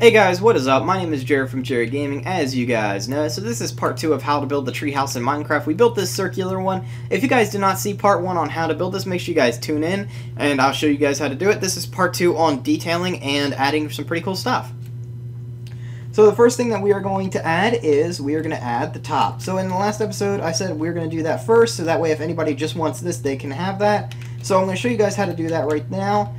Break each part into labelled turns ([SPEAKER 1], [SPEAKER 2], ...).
[SPEAKER 1] Hey guys, what is up? My name is Jared from Jaridgaming, as you guys know. So this is part 2 of how to build the treehouse in Minecraft. We built this circular one. If you guys did not see part 1 on how to build this, make sure you guys tune in, and I'll show you guys how to do it. This is part 2 on detailing and adding some pretty cool stuff. So the first thing that we are going to add is we are going to add the top. So in the last episode, I said we are going to do that first, so that way if anybody just wants this, they can have that. So I'm going to show you guys how to do that right now.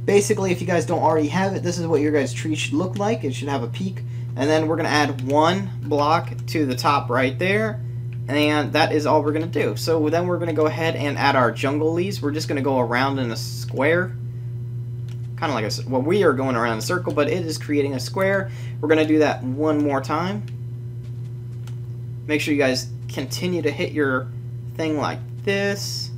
[SPEAKER 1] Basically, if you guys don't already have it, this is what your guys' tree should look like. It should have a peak, and then we're going to add one block to the top right there, and that is all we're going to do. So then we're going to go ahead and add our jungle leaves. We're just going to go around in a square, kind of like a, well, we are going around in a circle, but it is creating a square. We're going to do that one more time. Make sure you guys continue to hit your thing like this.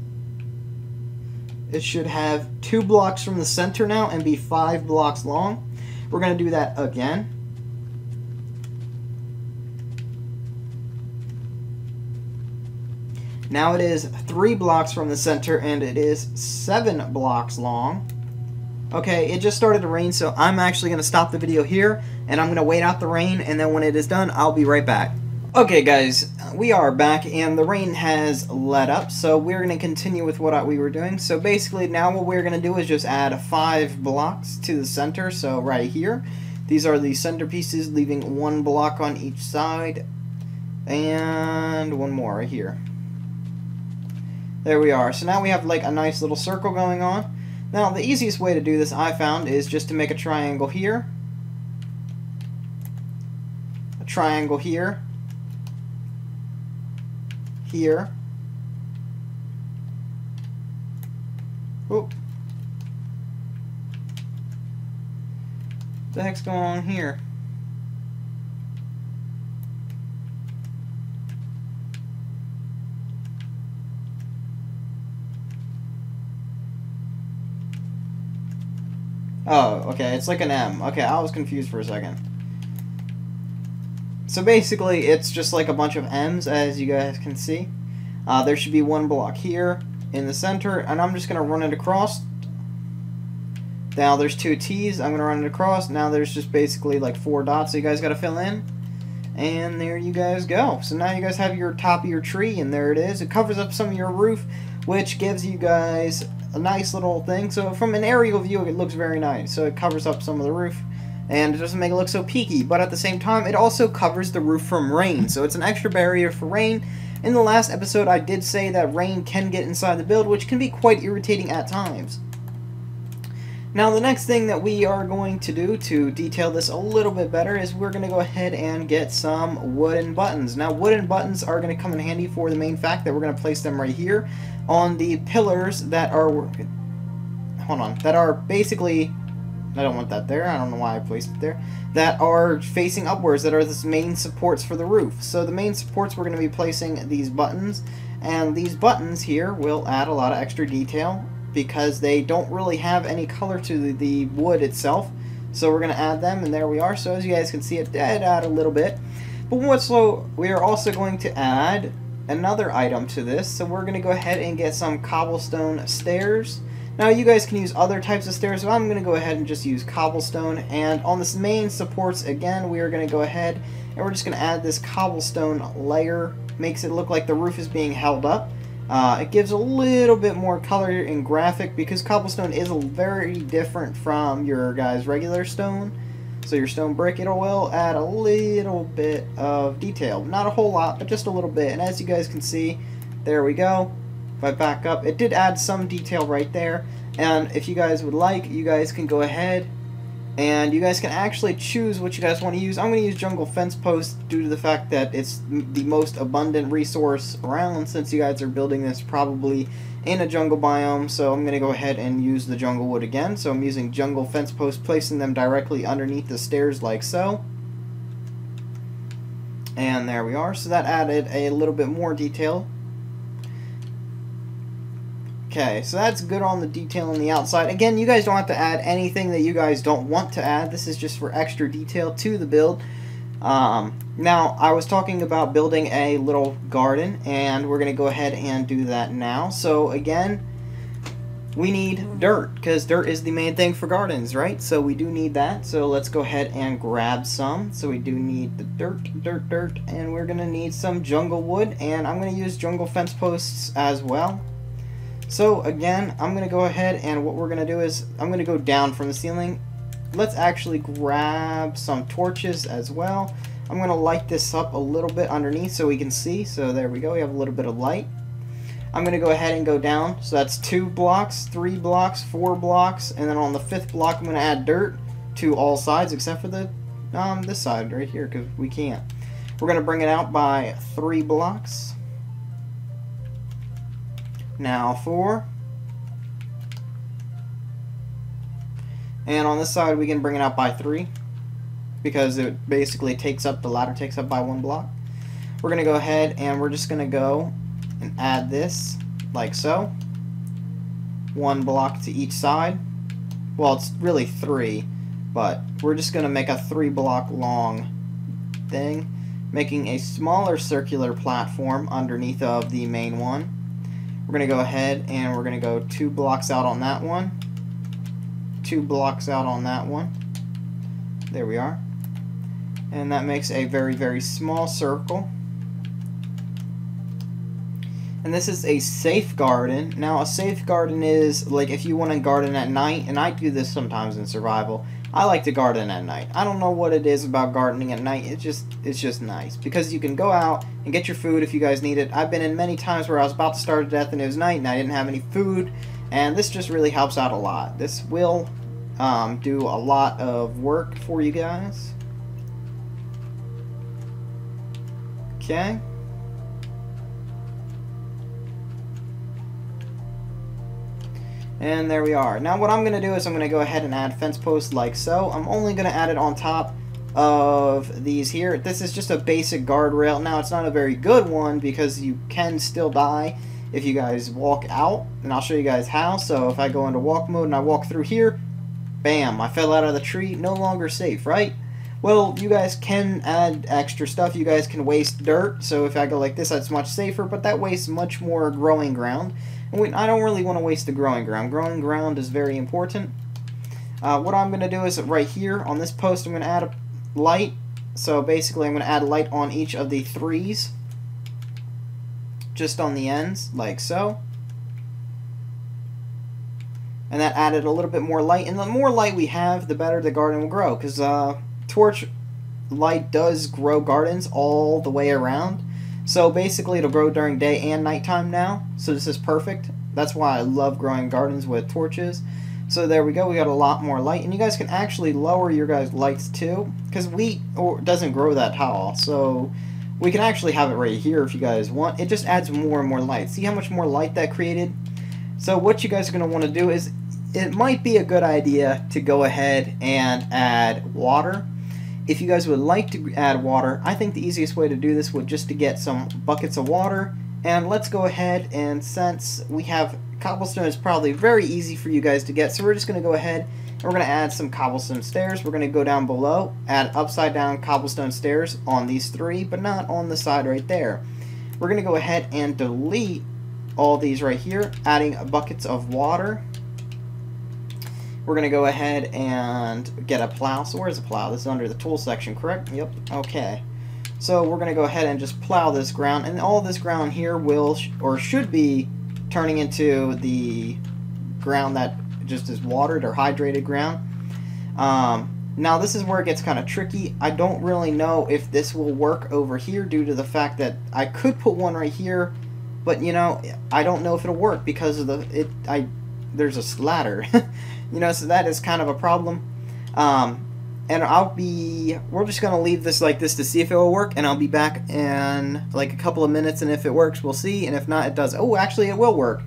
[SPEAKER 1] It should have 2 blocks from the center now and be 5 blocks long. We're going to do that again. Now it is 3 blocks from the center and it is 7 blocks long. Okay, it just started to rain, so I'm actually going to stop the video here and I'm going to wait out the rain, and then when it is done, I'll be right back. Okay guys, we are back and the rain has let up, so we're going to continue with what we were doing. So basically now what we're going to do is just add 5 blocks to the center, so right here. These are the center pieces, leaving 1 block on each side, and 1 more right here. There we are. So now we have like a nice little circle going on. Now the easiest way to do this, I found, is just to make a triangle here, a triangle here, here. Whoop. What the heck's going on here? Oh, okay, it's like an M. Okay, I was confused for a second. So basically, it's just like a bunch of M's, as you guys can see. There should be 1 block here in the center, and I'm just going to run it across. Now there's 2 T's, I'm going to run it across. Now there's just basically like 4 dots, so you guys got to fill in. And there you guys go. So now you guys have your top of your tree, and there it is. It covers up some of your roof, which gives you guys a nice little thing. So from an aerial view, it looks very nice. So it covers up some of the roof, and it doesn't make it look so peaky, but at the same time, it also covers the roof from rain, so it's an extra barrier for rain. In the last episode, I did say that rain can get inside the build, which can be quite irritating at times. Now, the next thing that we are going to do to detail this a little bit better is we're going to go ahead and get some wooden buttons. Now, wooden buttons are going to come in handy for the main fact that we're going to place them right here on the pillars that are, hold on, that are basically, I don't want that there, I don't know why I placed it there, that are facing upwards, that are the main supports for the roof. So the main supports, we're going to be placing these buttons, and these buttons here will add a lot of extra detail because they don't really have any color to the wood itself. So we're going to add them, and there we are. So as you guys can see, it did add a little bit. But we are also going to add another item to this. So we're going to go ahead and get some cobblestone stairs. Now you guys can use other types of stairs, but I'm going to go ahead and just use cobblestone. And on this main supports, again, we are going to go ahead and we're just going to add this cobblestone layer. Makes it look like the roof is being held up. It gives a little bit more color and graphic because cobblestone is very different from your guys' regular stone. So your stone brick, it will add a little bit of detail. Not a whole lot, but just a little bit. And as you guys can see, there we go. If I back up, it did add some detail right there, and if you guys would like, you guys can go ahead and you guys can actually choose what you guys want to use. I'm going to use jungle fence posts due to the fact that it's the most abundant resource around, since you guys are building this probably in a jungle biome. So I'm going to go ahead and use the jungle wood again. So I'm using jungle fence posts, placing them directly underneath the stairs like so. And there we are. So that added a little bit more detail. Okay, so that's good on the detail on the outside. Again, you guys don't have to add anything that you guys don't want to add. This is just for extra detail to the build. Now, I was talking about building a little garden, and we're going to go ahead and do that now. So, again, we need dirt, because dirt is the main thing for gardens, right? So we do need that. So let's go ahead and grab some. So we do need the dirt, and we're gonna need some jungle wood, and I'm gonna use jungle fence posts as well. So again, I'm gonna go ahead, and what we're gonna do is I'm gonna go down from the ceiling. Let's actually grab some torches as well. I'm gonna light this up a little bit underneath so we can see. So there we go, we have a little bit of light. I'm going to go ahead and go down. So that's 2 blocks, 3 blocks, 4 blocks, and then on the 5th block I'm going to add dirt to all sides except for the this side right here, because we can't. We're going to bring it out by 3 blocks. Now 4. And on this side we can bring it out by 3, because it basically takes up, the ladder takes up by 1 block. We're going to go ahead and we're just going to go and add this like so. 1 block to each side. Well, it's really 3, but we're just going to make a 3 block long thing, making a smaller circular platform underneath of the main one. We're going to go ahead and we're going to go 2 blocks out on that one, 2 blocks out on that one. There we are. And that makes a very, very small circle. And this is a safe garden. Now, a safe garden is like if you want to garden at night, and I do this sometimes in survival. I like to garden at night. I don't know what it is about gardening at night. It's just nice because you can go out and get your food if you guys need it. I've been in many times where I was about to starve to death and it was night and I didn't have any food, and this just really helps out a lot. This will do a lot of work for you guys. Okay. And there we are. Now what I'm going to do is I'm going to go ahead and add fence posts like so. I'm only going to add it on top of these here. This is just a basic guardrail. Now it's not a very good one because you can still die if you guys walk out. And I'll show you guys how. So if I go into walk mode and I walk through here, bam, I fell out of the tree. No longer safe, right? Well, you guys can add extra stuff. You guys can waste dirt. So if I go like this, that's much safer. But that wastes much more growing ground. I don't really want to waste the growing ground. Growing ground is very important. What I'm going to do is right here on this post, I'm going to add a light. So basically, I'm going to add a light on each of the 3s. Just on the ends, like so. And that added a little bit more light. And the more light we have, the better the garden will grow. Because torch light does grow gardens all the way around. So basically it'll grow during day and nighttime now. So this is perfect. That's why I love growing gardens with torches. So there we go. We got a lot more light. And you guys can actually lower your guys' lights too. Because wheat doesn't grow that tall. So we can actually have it right here if you guys want. It just adds more and more light. See how much more light that created? So what you guys are going to want to do is, it might be a good idea to go ahead and add water. If you guys would like to add water, I think the easiest way to do this would just to get some buckets of water. And let's go ahead, and since we have cobblestone, it's probably very easy for you guys to get. So we're just going to go ahead and we're going to add some cobblestone stairs. We're going to go down below, add upside down cobblestone stairs on these 3, but not on the side right there. We're going to go ahead and delete all these right here, adding buckets of water. We're going to go ahead and get a plow. So where's the plow? This is under the tool section, correct? Yep. Okay. So we're going to go ahead and just plow this ground. And all this ground here will, or should be, turning into the ground that just is watered or hydrated ground. Now this is where it gets kind of tricky. I don't really know if this will work over here due to the fact that I could put one right here. But, you know, I don't know if it'll work because of there's a ladder. You know, so that is kind of a problem. And we're just going to leave this like this to see if it will work, and I'll be back in like a couple of minutes, and if it works, we'll see, and if not, it does. Oh, actually, it will work,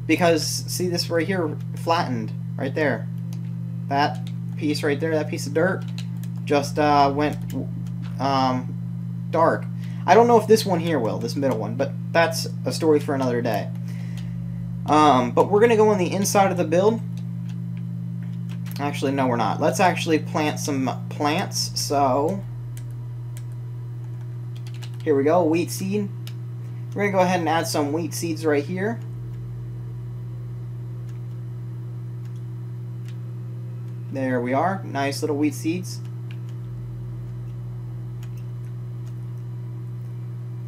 [SPEAKER 1] because, see this right here, flattened, right there. That piece right there, that piece of dirt, just went dark. I don't know if this one here will, this middle one, but that's a story for another day. But we're going to go on the inside of the build. Actually, no, we're not. Let's actually plant some plants. So, here we go, wheat seed. We're going to go ahead and add some wheat seeds right here. There we are. Nice little wheat seeds.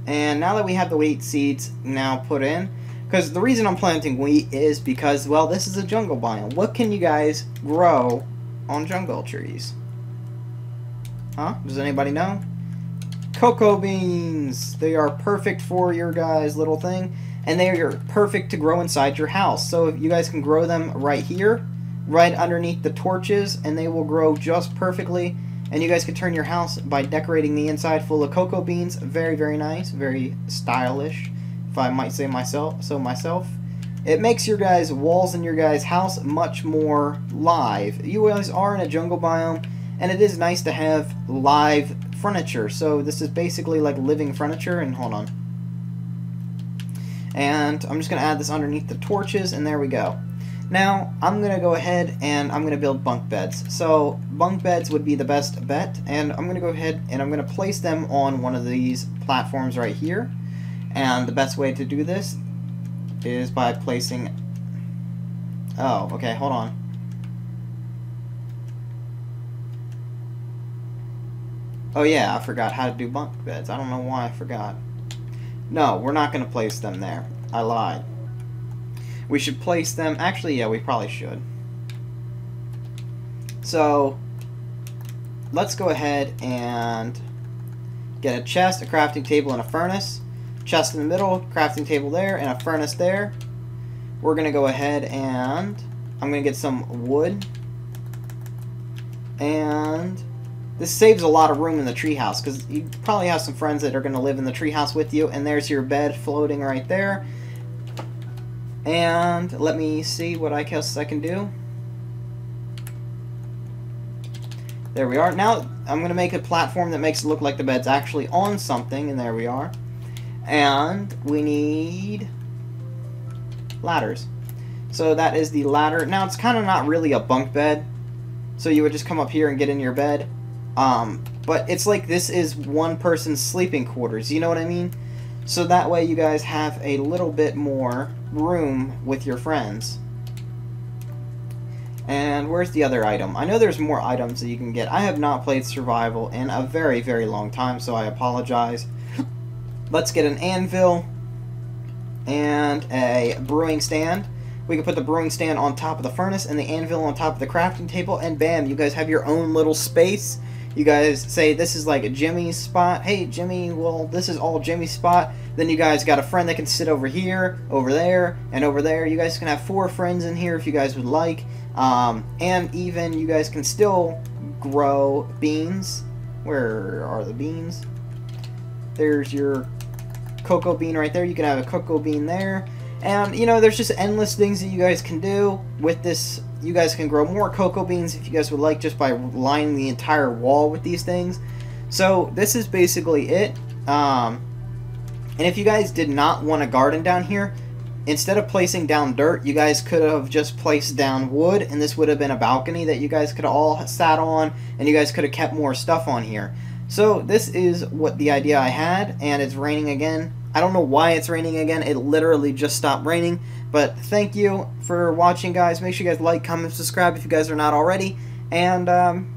[SPEAKER 1] And now that we have the wheat seeds now put in, because the reason I'm planting wheat is because, well, this is a jungle biome. What can you guys grow on jungle trees? Huh? Does anybody know? Cocoa beans! They are perfect for your guys' little thing, and they are perfect to grow inside your house. So you guys can grow them right here, right underneath the torches, and they will grow just perfectly. And you guys can turn your house by decorating the inside full of cocoa beans. Very, very nice. Very stylish, if I might say myself. It makes your guys' walls in your guys' house much more live. You guys are in a jungle biome, and it is nice to have live furniture. So this is basically like living furniture. And hold on. And I'm just going to add this underneath the torches, and there we go. Now, I'm going to go ahead and I'm going to build bunk beds. So, bunk beds would be the best bet, and I'm going to go ahead and I'm going to place them on one of these platforms right here. And the best way to do this is by placing... Oh, okay, hold on. Oh yeah, I forgot how to do bunk beds. I don't know why I forgot. No, we're not going to place them there. I lied. We should place them... Actually, yeah, we probably should. So, let's go ahead and get a chest, a crafting table, and a furnace. Chest in the middle, crafting table there, and a furnace there. We're going to go ahead and... I'm going to get some wood. And... this saves a lot of room in the treehouse, because you probably have some friends that are going to live in the treehouse with you, and there's your bed floating right there. And let me see what I guess I can do. There we are. Now I'm going to make a platform that makes it look like the bed's actually on something, and there we are. And we need ladders. So that is the ladder. Now it's kind of not really a bunk bed, so you would just come up here and get in your bed. But it's like this is one person's sleeping quarters, you know what I mean? So that way you guys have a little bit more room with your friends. And where's the other item? I know there's more items that you can get. I have not played survival in a very, very long time, so I apologize. Let's get an anvil and a brewing stand. We can put the brewing stand on top of the furnace and the anvil on top of the crafting table, and bam, you guys have your own little space. You guys say this is like Jimmy's spot. Hey, Jimmy, well, this is all Jimmy's spot. Then you guys got a friend that can sit over here, over there, and over there. You guys can have 4 friends in here if you guys would like. And even you guys can still grow beans. Where are the beans? There's your cocoa bean right there. You can have a cocoa bean there. And, you know, there's just endless things that you guys can do with this. You guys can grow more cocoa beans if you guys would like, just by lining the entire wall with these things. So this is basically it. And if you guys did not want a garden down here, instead of placing down dirt, you guys could have just placed down wood, and this would have been a balcony that you guys could have all sat on, and you guys could have kept more stuff on here. So this is what the idea I had, and it's raining again. I don't know why it's raining again. It literally just stopped raining. But thank you for watching, guys. Make sure you guys like, comment, subscribe if you guys are not already. And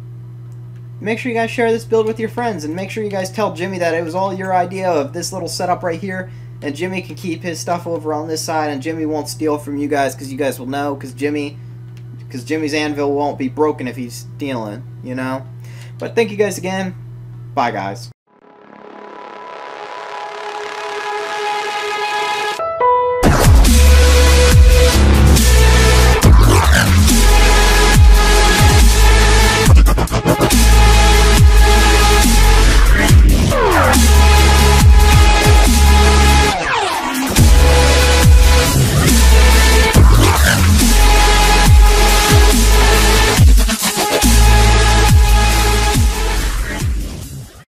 [SPEAKER 1] make sure you guys share this build with your friends. And make sure you guys tell Jimmy that it was all your idea of this little setup right here. And Jimmy can keep his stuff over on this side. And Jimmy won't steal from you guys, because you guys will know. Because Jimmy's anvil won't be broken if he's stealing, you know. But thank you guys again. Bye, guys.